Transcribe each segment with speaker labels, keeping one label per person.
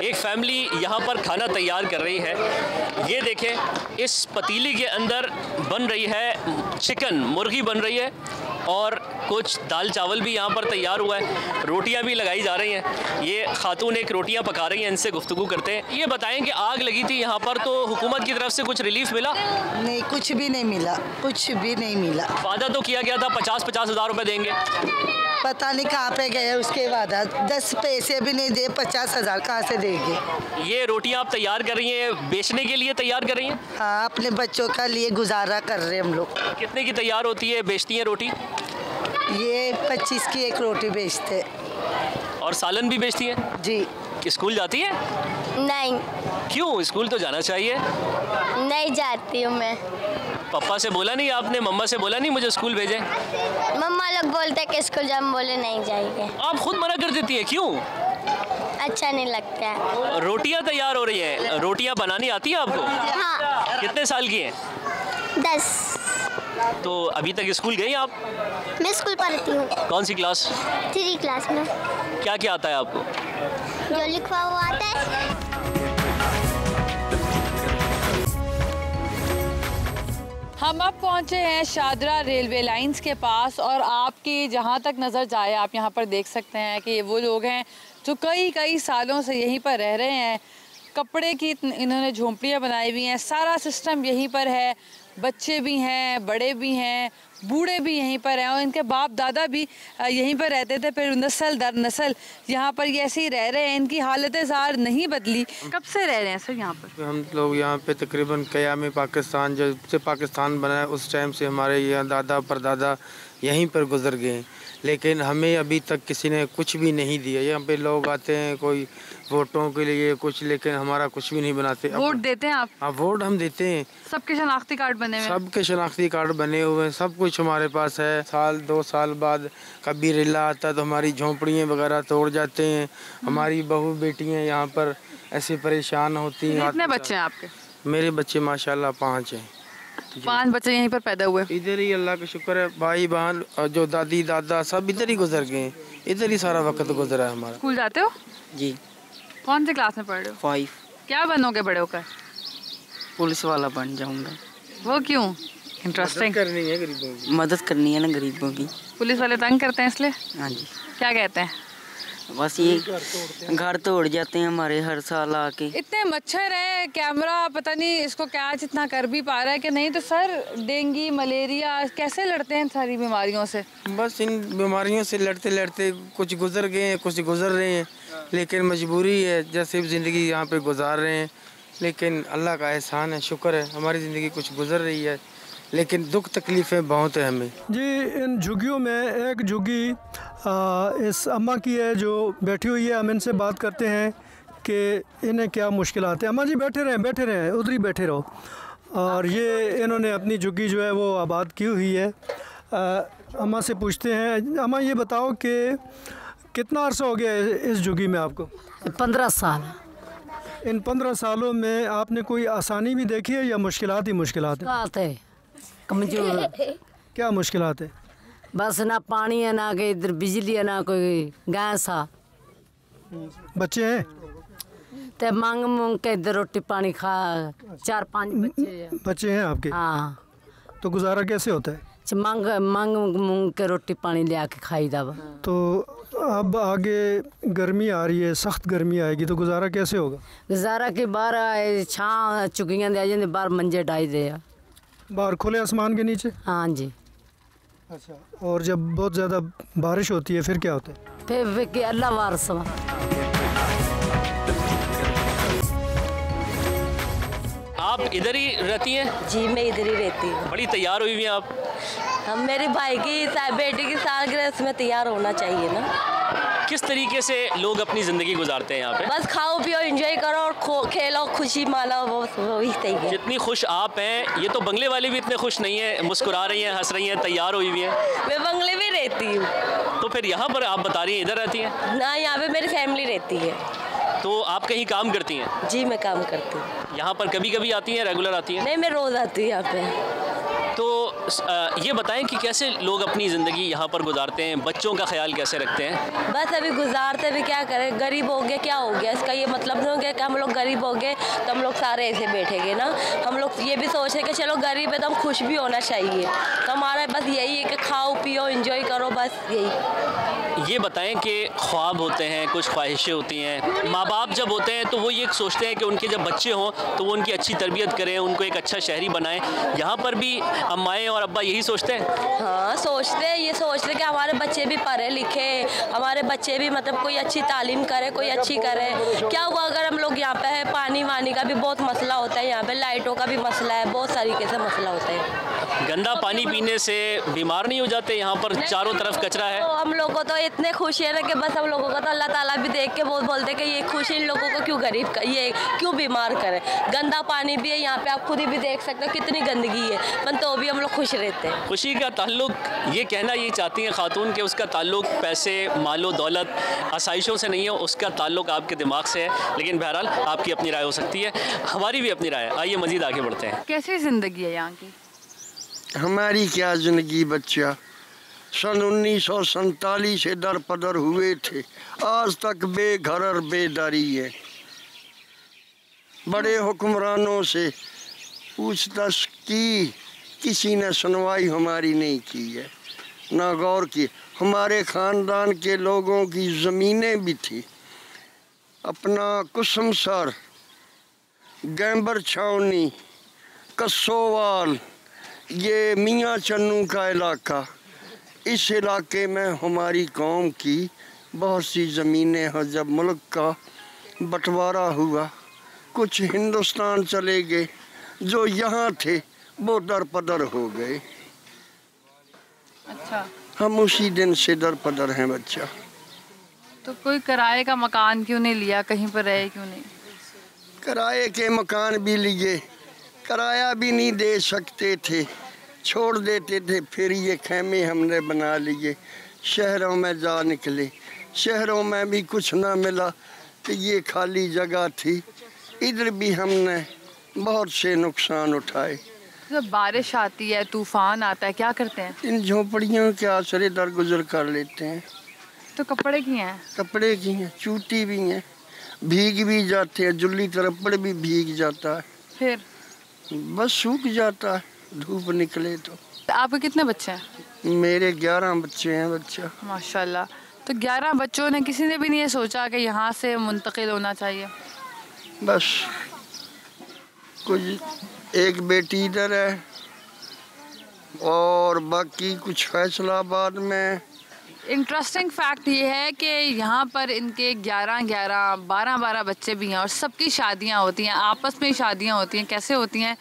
Speaker 1: एक फैमिली यहाँ पर खाना तैयार कर रही है। ये देखें, इस पतीली के अंदर बन रही है चिकन, मुर्गी बन रही है और कुछ दाल चावल भी यहाँ पर तैयार हुआ है। रोटियाँ भी लगाई जा रही हैं। ये खातून एक रोटियाँ पका रही हैं, इनसे गुफ्तगू करते हैं। ये बताएं कि आग लगी थी यहाँ पर, तो हुकूमत की तरफ से कुछ रिलीफ मिला?
Speaker 2: नहीं, कुछ भी नहीं मिला, कुछ भी नहीं मिला।
Speaker 1: वादा तो किया गया था 50-50 हज़ार रुपये देंगे।
Speaker 2: पता नहीं कहाँ पे गए उसके बाद। 10 पैसे भी नहीं दे, 50,000 कहाँ से देंगे।
Speaker 1: ये रोटियाँ आप तैयार कर रही हैं, बेचने के लिए तैयार कर रही हैं?
Speaker 2: हाँ, अपने बच्चों का लिए गुजारा कर रहे हैं हम लोग।
Speaker 1: कितने की तैयार होती है, बेचती हैं रोटी?
Speaker 2: ये 25 की एक रोटी बेचते।
Speaker 1: और सालन भी बेचती हैं?
Speaker 2: जी।
Speaker 1: स्कूल जाती है?
Speaker 3: नहीं।
Speaker 1: क्यों? स्कूल तो जाना चाहिए।
Speaker 3: नहीं जाती हूँ मैं।
Speaker 1: पापा से बोला नहीं आपने, मम्मा से बोला नहीं मुझे स्कूल भेजें?
Speaker 3: मम्मा लोग बोलते कि स्कूल जाम, बोले नहीं जाएंगे।
Speaker 1: आप खुद मना कर देती है, क्यों?
Speaker 3: अच्छा नहीं लगता है।
Speaker 1: रोटियां तैयार हो रही हैं, रोटियां बनानी आती है आपको?
Speaker 3: हाँ।
Speaker 1: कितने साल की हैं?
Speaker 3: 10।
Speaker 1: तो अभी तक स्कूल गई आप?
Speaker 3: मैं स्कूल पढ़ती हूँ।
Speaker 1: कौन सी क्लास?
Speaker 3: 3 क्लास में।
Speaker 1: क्या क्या आता है आपको?
Speaker 3: जो लिखा हुआ आता है।
Speaker 4: हम अब पहुंचे हैं शादरा रेलवे लाइंस के पास और आपकी जहां तक नज़र जाए आप यहां पर देख सकते हैं कि वो लोग हैं जो कई सालों से यहीं पर रह रहे हैं। कपड़े की इन्होंने झोंपड़ियां बनाई हुई हैं, सारा सिस्टम यहीं पर है। बच्चे भी हैं, बड़े भी हैं, बूढ़े भी यहीं पर हैं और इनके बाप दादा भी यहीं पर रहते थे। फिर नस्ल दर नस्ल यहाँ पर ये ऐसे ही रह रहे हैं, इनकी हालतें ज़ार नहीं बदली। कब से रह रहे हैं सर यहाँ पर?
Speaker 5: हम लोग यहाँ पे तकरीबन क़याम पाकिस्तान, जब से पाकिस्तान बना है उस टाइम से हमारे यहाँ दादा परदादा यहीं पर गुजर गए, लेकिन हमें अभी तक किसी ने कुछ भी नहीं दिया। यहाँ पे लोग आते हैं कोई वोटों के लिए कुछ, लेकिन हमारा कुछ भी नहीं बनाते।
Speaker 4: वोट देते हैं आप?
Speaker 5: हाँ, वोट हम देते हैं।
Speaker 4: सबके शनाख्ती कार्ड बने हुए हैं?
Speaker 5: सबके शनाख्ती कार्ड बने हुए हैं, सब कुछ हमारे पास है। साल 2 साल बाद कभी रिला आता है तो हमारी झोंपड़ियाँ वगैरह तोड़ जाते हैं। हमारी बहू बेटियाँ यहाँ पर ऐसे परेशान होती हैं।
Speaker 4: कितने बच्चे हैं आपके?
Speaker 5: मेरे बच्चे माशाल्लाह 5 हैं।
Speaker 4: 5 बच्चे यहीं पर पैदा हुए?
Speaker 5: इधर ही, अल्लाह का शुक्र है। भाई बहन और जो दादी दादा सब इधर ही गुजर गए, इधर ही सारा वक्त गुजरा है हमारा।
Speaker 4: स्कूल जाते हो?
Speaker 6: जी।
Speaker 4: कौन सी क्लास में पढ़ रहे हो?
Speaker 6: 5।
Speaker 4: क्या बनोगे बड़े होकर?
Speaker 6: पुलिस वाला बन जाऊंगा।
Speaker 4: वो क्यों? इंटरेस्टिंग।
Speaker 5: करनी है गरीबों की,
Speaker 6: मदद करनी है ना गरीबों की।
Speaker 4: पुलिस वाले तंग करते हैं इसलिए?
Speaker 6: हाँ जी।
Speaker 4: क्या कहते हैं?
Speaker 6: बस ये घर तोड़ जाते हैं हमारे हर साल आके।
Speaker 4: इतने मच्छर है, कैमरा पता नहीं इसको क्या जितना कर भी पा रहा है कि नहीं। तो सर डेंगू मलेरिया कैसे लड़ते हैं सारी बीमारियों से?
Speaker 5: बस इन बीमारियों से लड़ते लड़ते कुछ गुजर गए हैं, कुछ गुजर रहे हैं, लेकिन मजबूरी है जैसे भी ज़िंदगी यहाँ पे गुजार रहे हैं। लेकिन अल्लाह का एहसान है, शुक्र है हमारी ज़िंदगी कुछ गुजर रही है, लेकिन दुख तकलीफ़ें बहुत हैं हमें।
Speaker 7: जी, इन झुग्गियों में एक झुग्गी इस अम्मा की है जो बैठी हुई है। हम इनसे बात करते हैं कि इन्हें क्या मुश्किलात है। अम्मा जी बैठे रहें, उधर ही बैठे रहो। और ये इन्होंने अपनी झुग्गी जो है वो आबाद की हुई है। अम्मा से पूछते हैं, अम्मा ये बताओ कि कितना अर्सा हो गया इस झुग्गी में आपको?
Speaker 8: 15 साल।
Speaker 7: इन 15 सालों में आपने कोई आसानी भी देखी है या मुश्किलात ही मुश्किलात है?
Speaker 8: कमजोर।
Speaker 7: क्या मुश्किलात है?
Speaker 8: बस ना पानी है, ना कि इधर बिजली है, ना कोई गैस है।
Speaker 7: बच्चे हैं?
Speaker 8: तो मांग के इधर रोटी पानी खा। 4-5
Speaker 7: बच्चे हैं आपके?
Speaker 8: हाँ।
Speaker 7: तो गुजारा कैसे होता है?
Speaker 8: मांग के रोटी पानी ले आके खाई दबा।
Speaker 7: तो अब आगे गर्मी आ रही है, सख्त गर्मी आएगी, तो गुजारा कैसे होगा?
Speaker 8: गुजारा के बाहर छां चुकियाँ दे जाते, बाहर मंजे डाई दे,
Speaker 7: बाहर खुले आसमान के नीचे?
Speaker 8: हाँ जी।
Speaker 7: अच्छा, और जब बहुत ज़्यादा बारिश होती है फिर क्या होता है?
Speaker 8: फिर कि अल्लाह वारस।
Speaker 1: आप इधर ही रहती हैं?
Speaker 9: जी, मैं इधर ही रहती हूँ।
Speaker 1: बड़ी तैयार हुई हुई हैं आप।
Speaker 9: हम मेरे भाई की बेटे की सालगिरह, इसमें तैयार होना चाहिए ना।
Speaker 1: किस तरीके से लोग अपनी ज़िंदगी गुजारते हैं यहाँ पे?
Speaker 9: बस खाओ पियो, एंजॉय करो और खेलो, खुशी मानो, वही सही है।
Speaker 1: जितनी खुश आप हैं, ये तो बंगले वाले भी इतने खुश नहीं हैं, मुस्कुरा रही हैं, हंस रही हैं, तैयार हुई हुई हैं।
Speaker 9: मैं बंगले में रहती हूँ।
Speaker 1: तो फिर यहाँ पर आप बता रही हैं इधर रहती हैं?
Speaker 9: ना, यहाँ पे मेरी फैमिली रहती है।
Speaker 1: तो आप कहीं काम करती हैं?
Speaker 9: जी, मैं काम करती हूँ।
Speaker 1: यहाँ पर कभी कभी आती हैं, रेगुलर आती हैं?
Speaker 9: नहीं, मैं रोज़ आती हूँ यहाँ पे।
Speaker 1: तो ये बताएं कि कैसे लोग अपनी ज़िंदगी यहाँ पर गुजारते हैं, बच्चों का ख्याल कैसे रखते हैं?
Speaker 9: बस अभी गुजारते भी, क्या करें, गरीब हो गए, क्या हो गया, इसका ये मतलब नहीं हो गया कि हम लोग गरीब हो गए तो हम लोग सारे ऐसे बैठेंगे ना। हम लोग ये भी सोच रहे कि चलो गरीब है तो हम खुश भी होना चाहिए, तो हमारा बस यही है कि खाओ पियो एंजॉय करो, बस यही।
Speaker 1: ये बताएं कि ख्वाब होते हैं, कुछ ख्वाहिशें होती हैं, माँ बाप जब होते हैं तो वो ये सोचते हैं कि उनके जब बच्चे हों तो वो उनकी अच्छी तरबियत करें, उनको एक अच्छा शहरी बनाएं। यहाँ पर भी अम्माएँ और अब्बा यही सोचते हैं?
Speaker 9: हाँ सोचते हैं, ये सोचते हैं कि हमारे बच्चे भी पढ़े लिखे, हमारे बच्चे भी मतलब कोई अच्छी तालीम करे, कोई अच्छी करे। क्या हुआ अगर हम लोग यहाँ पे है, पानी वानी का भी बहुत मसला होता है, यहाँ पे लाइटों का भी मसला है, बहुत तरीके से मसला होता है।
Speaker 1: गंदा पानी पीने से बीमार नहीं हो जाते? यहाँ पर चारों तरफ कचरा है।
Speaker 9: तो हम लोगों को तो इतने खुशी है ना कि बस हम लोगों को तो अल्लाह ताला भी देख के बहुत बोलते हैं कि ये खुशी इन लोगों को क्यों गरीब ये क्यों बीमार करे। गंदा पानी भी है यहाँ पे, आप खुद ही भी देख सकते हो कितनी गंदगी है, पर तो भी हम लोग खुश रहते हैं।
Speaker 1: खुशी का ताल्लुक, ये कहना ये चाहती हैं खातून कि उसका ताल्लुक पैसे, मालो दौलत, आसाइशों से नहीं है, उसका ताल्लुक आपके दिमाग से है। लेकिन बहरहाल आपकी अपनी राय हो सकती है, हमारी भी अपनी राय है। आइए मज़ीद आगे बढ़ते हैं।
Speaker 4: कैसी ज़िंदगी है यहाँ की?
Speaker 10: हमारी क्या ज़िंदगी बच्चा, सन 1947 से दर पदर हुए थे, आज तक बेघर और बेदारी है। बड़े हुक्मरानों से पूछताछ की, किसी ने सुनवाई हमारी नहीं की है, ना गौर की। हमारे ख़ानदान के लोगों की ज़मीनें भी थी, अपना कुसमसर, गैम्बर छावनी, कस्सोवाल, ये मियाँ चन्नू का इलाका, इस इलाके में हमारी कौम की बहुत सी ज़मीनें हैं। जब मुल्क का बंटवारा हुआ, कुछ हिंदुस्तान चले गए, जो यहाँ थे वो दर पदर हो गए।
Speaker 4: अच्छा,
Speaker 10: हम उसी दिन से दर पदर हैं बच्चा।
Speaker 4: तो कोई किराए का मकान क्यों नहीं लिया, कहीं पर रहे क्यों नहीं?
Speaker 10: किराए के मकान भी लिए, किराया भी नहीं दे सकते थे, छोड़ देते थे। फिर ये खेमे हमने बना लिए, शहरों में जा निकले, शहरों में भी कुछ ना मिला तो ये खाली जगह थी, इधर भी हमने बहुत से नुकसान उठाए।
Speaker 4: जब बारिश आती है, तूफान आता है, क्या करते हैं?
Speaker 10: इन झोपड़ियों के आसरे दरगुजर कर लेते हैं।
Speaker 4: तो कपड़े की हैं?
Speaker 10: कपड़े की हैं, चूटी भी हैं, भीग भी जाते हैं, जुल्ली तरपड़ भी भीग जाता है,
Speaker 4: फिर
Speaker 10: बस सूख जाता है धूप निकले तो।
Speaker 4: आपके कितने बच्चे हैं?
Speaker 10: मेरे 11 बच्चे हैं बच्चा।
Speaker 4: माशाल्लाह। तो 11 बच्चों ने, किसी ने भी नहीं ये सोचा कि यहाँ से मुंतकिल होना चाहिए?
Speaker 10: बस कुछ एक बेटी इधर है और बाकी कुछ फैसलाबाद में।
Speaker 4: इंटरेस्टिंग फैक्ट ये है कि यहाँ पर इनके 11-11, 12-12 बच्चे भी हैं और सबकी शादियाँ होती हैं, आपस में शादियाँ होती हैं। कैसे होती हैं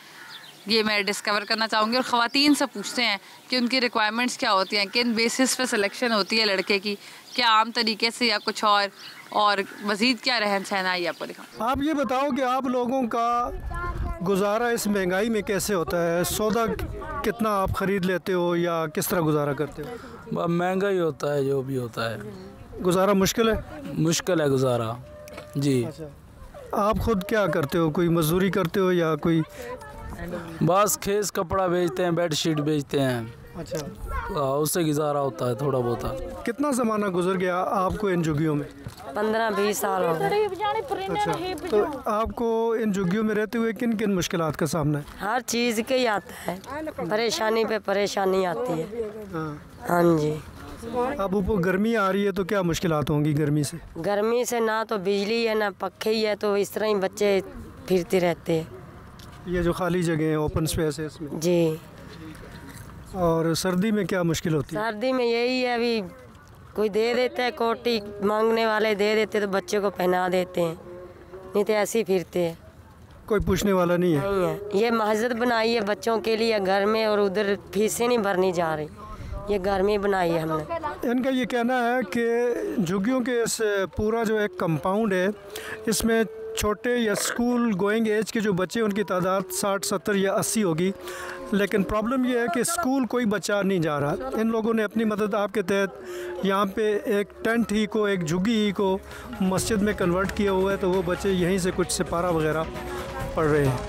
Speaker 4: ये मैं डिस्कवर करना चाहूँगी और ख़वातीन से पूछते हैं कि उनकी रिक्वायरमेंट्स क्या होती हैं, किन बेसिस पे सिलेक्शन होती है लड़के की, क्या आम तरीके से या कुछ और मज़ीद क्या रहन सहन है, ये आपको दिखाऊँ।
Speaker 7: आप ये बताओ कि आप लोगों का गुजारा इस महंगाई में कैसे होता है? सौदा कितना आप ख़रीद लेते हो या किस तरह गुजारा करते हो?
Speaker 11: महंगा ही होता है, जो भी होता है।
Speaker 7: गुजारा मुश्किल है?
Speaker 11: मुश्किल है गुजारा जी।
Speaker 7: अच्छा, आप खुद क्या करते हो? कोई मजदूरी करते हो या कोई?
Speaker 11: बस खेस कपड़ा बेचते हैं, बेड शीट बेचते हैं।
Speaker 7: अच्छा,
Speaker 11: उससे गुजारा होता है थोड़ा बहुत।
Speaker 7: कितना ज़माना गुजर गया आपको इन झुग्गियों में?
Speaker 9: 15-20 साल हो गए।
Speaker 7: अच्छा, तो आपको इन झुग्गियों में रहते हुए किन किन मुश्किलात का सामना है?
Speaker 9: हर चीज़ के ही आता है, परेशानी पे परेशानी आती है। हाँ जी।
Speaker 7: अब ऊपर गर्मी आ रही है तो क्या मुश्किलात होंगी गर्मी से?
Speaker 9: गर्मी से ना तो बिजली है ना पखे ही है, तो इस तरह ही बच्चे फिरते रहते हैं।
Speaker 7: ये जो खाली जगह है, ओपन स्पेस है इसमें
Speaker 9: जी।
Speaker 7: और सर्दी में क्या मुश्किल होती है?
Speaker 9: सर्दी में यही है, अभी कोई दे देता है, कोटी मांगने वाले दे देते तो बच्चे को पहना देते हैं, नहीं तो ऐसे ही फिरते हैं,
Speaker 7: कोई पूछने वाला नहीं है।
Speaker 9: नहीं है। ये मस्जिद बनाई है बच्चों के लिए घर में, और उधर फीसें नहीं भरनी जा रही, ये घर में बनाई है हमने।
Speaker 7: इनका ये कहना है कि झुग्गियों के इस पूरा जो एक कंपाउंड है, इसमें छोटे या स्कूल गोइंग एज के जो बच्चे, उनकी तादाद 60, 70 या 80 होगी, लेकिन प्रॉब्लम ये है कि स्कूल कोई बच्चा नहीं जा रहा। इन लोगों ने अपनी मदद आपके तहत यहाँ पे एक टेंट ही को, एक झुग्गी ही को मस्जिद में कन्वर्ट किया हुआ है, तो वो बच्चे यहीं से कुछ सिपारा वगैरह पढ़ रहे हैं।